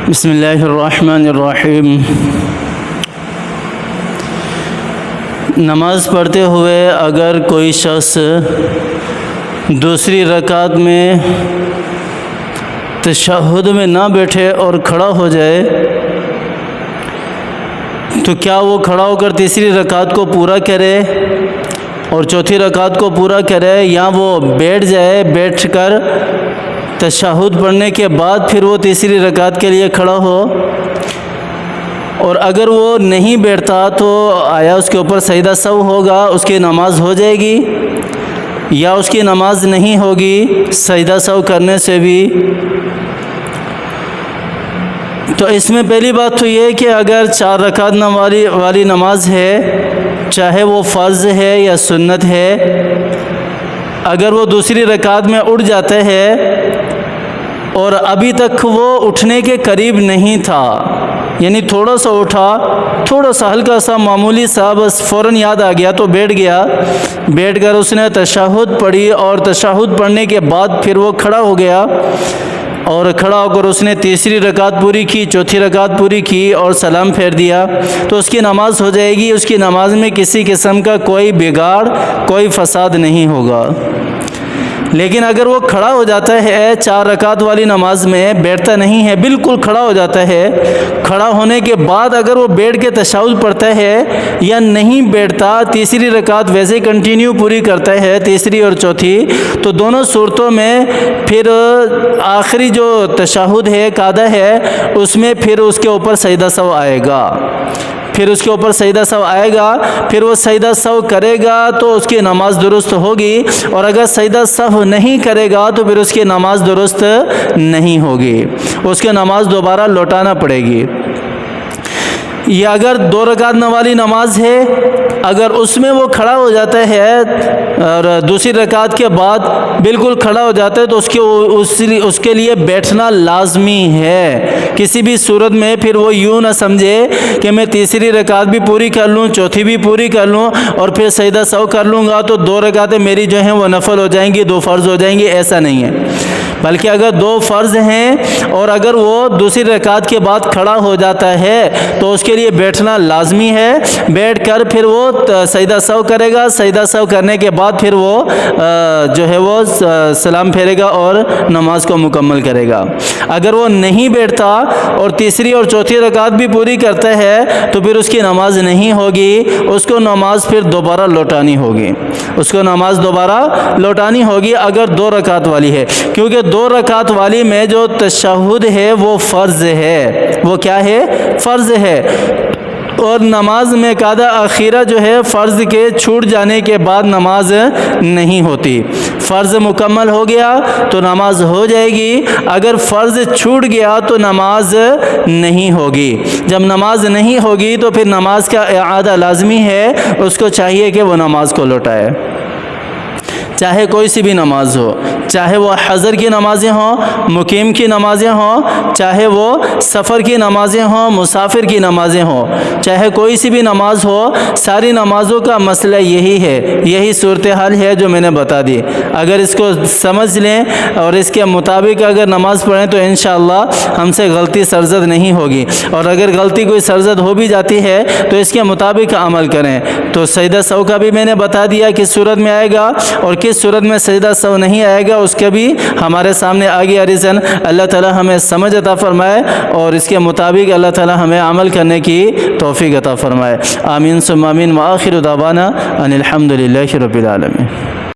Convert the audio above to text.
بسم اللہ الرحمن الرحیم۔ نماز پڑھتے ہوئے اگر کوئی شخص دوسری رکعت میں تشہد میں نہ بیٹھے اور کھڑا ہو جائے تو کیا وہ کھڑا ہو کر تیسری رکعت کو پورا کرے اور چوتھی رکعت کو پورا کرے، یا وہ بیٹھ جائے، بیٹھ کر تشہد پڑھنے کے بعد پھر وہ تیسری رکعت کے لیے کھڑا ہو؟ اور اگر وہ نہیں بیٹھتا تو آیا اس کے اوپر سجدہ سہو ہوگا، اس کی نماز ہو جائے گی یا اس کی نماز نہیں ہوگی سجدہ سہو کرنے سے بھی؟ تو اس میں پہلی بات تو یہ کہ اگر 4 رکعت والی نماز ہے، چاہے وہ فرض ہے یا سنت ہے، اگر وہ دوسری رکعت میں اٹھ جاتا ہے اور ابھی تک وہ اٹھنے کے قریب نہیں تھا، یعنی تھوڑا سا اٹھا، تھوڑا سا ہلکا سا معمولی سا، بس فوراً یاد آ گیا تو بیٹھ گیا، بیٹھ کر اس نے تشہد پڑھی اور تشہد پڑھنے کے بعد پھر وہ کھڑا ہو گیا اور کھڑا ہو کر اس نے تیسری رکعت پوری کی، چوتھی رکعت پوری کی اور سلام پھیر دیا، تو اس کی نماز ہو جائے گی۔ اس کی نماز میں کسی قسم کا کوئی بگاڑ، کوئی فساد نہیں ہوگا۔ لیکن اگر وہ کھڑا ہو جاتا ہے 4 رکعت والی نماز میں، بیٹھتا نہیں ہے، بالکل کھڑا ہو جاتا ہے، کھڑا ہونے کے بعد اگر وہ بیٹھ کے تشہد پڑھتا ہے یا نہیں بیٹھتا، تیسری رکعت ویسے کنٹینیو پوری کرتا ہے، تیسری اور چوتھی، تو دونوں صورتوں میں پھر آخری جو تشہد ہے، قاعدہ ہے، اس میں پھر اس کے اوپر سجدہ سہو آئے گا، پھر اس کے اوپر سجدہ سہو آئے گا، پھر وہ سجدہ سہو کرے گا تو اس کی نماز درست ہوگی، اور اگر سجدہ سہو نہیں کرے گا تو پھر اس کی نماز درست نہیں ہوگی، اس کی نماز دوبارہ لوٹانا پڑے گی۔ یا اگر 2 رکعت والی نماز ہے، اگر اس میں وہ کھڑا ہو جاتا ہے اور دوسری رکعت کے بعد بالکل کھڑا ہو جاتا ہے تو اس کے لیے بیٹھنا لازمی ہے۔ کسی بھی صورت میں پھر وہ یوں نہ سمجھے کہ میں تیسری رکعت بھی پوری کر لوں، چوتھی بھی پوری کر لوں اور پھر سجدہ سہو کر لوں گا تو 2 رکعتیں میری جو ہیں وہ نفل ہو جائیں گی، 2 فرض ہو جائیں گی، ایسا نہیں ہے۔ بلکہ اگر 2 فرض ہیں اور اگر وہ دوسری رکعت کے بعد کھڑا ہو جاتا ہے تو اس کے لیے بیٹھنا لازمی ہے، بیٹھ کر پھر وہ سجدہ سہو کرے گا، سجدہ سہو کرنے کے بعد پھر وہ جو ہے وہ سلام پھیرے گا اور نماز کو مکمل کرے گا۔ اگر وہ نہیں بیٹھتا اور تیسری اور چوتھی رکعت بھی پوری کرتا ہے تو پھر اس کی نماز نہیں ہوگی، اس کو نماز پھر دوبارہ لوٹانی ہوگی، اس کو نماز دوبارہ لوٹانی ہوگی اگر 2 رکعت والی ہے، کیونکہ 2 رکعت والی میں جو تشہد ہے وہ فرض ہے، وہ کیا ہے؟ فرض ہے، اور نماز میں قاعدہ اخیرہ جو ہے فرض کے چھوٹ جانے کے بعد نماز نہیں ہوتی۔ فرض مکمل ہو گیا تو نماز ہو جائے گی، اگر فرض چھوٹ گیا تو نماز نہیں ہوگی۔ جب نماز نہیں ہوگی تو پھر نماز کا اعادہ لازمی ہے، اس کو چاہیے کہ وہ نماز کو لوٹائے، چاہے کوئی سی بھی نماز ہو، چاہے وہ حضر کی نمازیں ہوں، مقیم کی نمازیں ہوں، چاہے وہ سفر کی نمازیں ہوں، مسافر کی نمازیں ہوں، چاہے کوئی سی بھی نماز ہو، ساری نمازوں کا مسئلہ یہی ہے، یہی صورتحال ہے جو میں نے بتا دی۔ اگر اس کو سمجھ لیں اور اس کے مطابق اگر نماز پڑھیں تو انشاءاللہ ہم سے غلطی سرزد نہیں ہوگی، اور اگر غلطی کوئی سرزد ہو بھی جاتی ہے تو اس کے مطابق عمل کریں۔ تو سجدہ سہو کا بھی میں نے بتا دیا کس صورت میں آئے گا اور کس صورت میں سجدہ سہو نہیں آئے گا، اس کے بھی ہمارے سامنے آ گیا ریزن۔ اللہ تعالی ہمیں سمجھ عطا فرمائے اور اس کے مطابق اللہ تعالی ہمیں عمل کرنے کی توفیق عطا فرمائے۔ آمین ثم آمین، وآخر دعوانا ان الحمد للہ رب العالمین۔